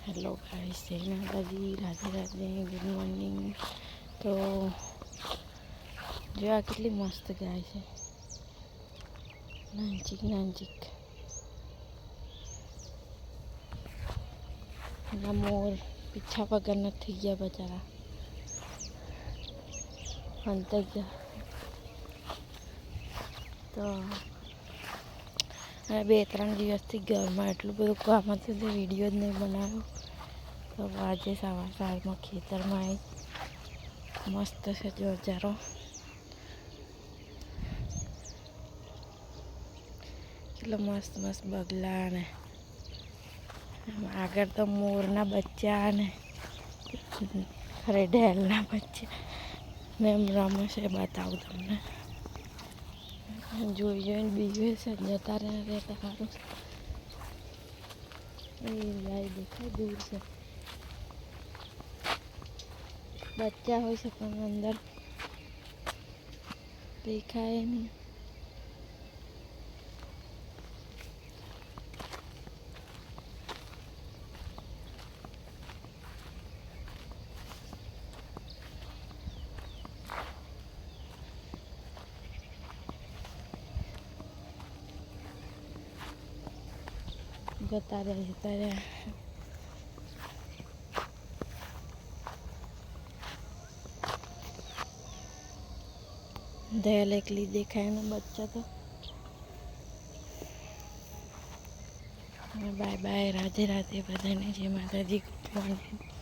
Hello guys, जय माता दी, Radhe Radhe, good morning. तो जो आ कितनी मस्त गाय है, नानचीक नानचीक। ना मोर पीछा पकड़ न थी गया बेचारा, अंत गया। तो બે ત્રણ દિવસથી ઘરમાં એટલું બધું કામ હતું તો વિડીયો જ નહીં બનાવ્યો। તો આજે સવાર સવારમાં ખેતરમાં આવી, મસ્ત છે જોરજારો। કેટલો મસ્ત મસ્ત બગલા ને આગળ તો મોરના બચ્ચા ને રેઢેલના બચ્ચા ને એમ રમે છે, બતાવું તમને। જોઈ જોઈને બીજું છે, જતા રહેતા સારું। એ ગાય દેખાય દૂર છે, બચ્ચા હોય છે પણ અંદર દેખાય નહીં। જતા રહ્યા દયાલ એકલી દેખાય ને બચ્ચા તો। બાય બાય, રાધે રાધે, બધાને જય માતાજી, ગુડ મોર્નિંગ।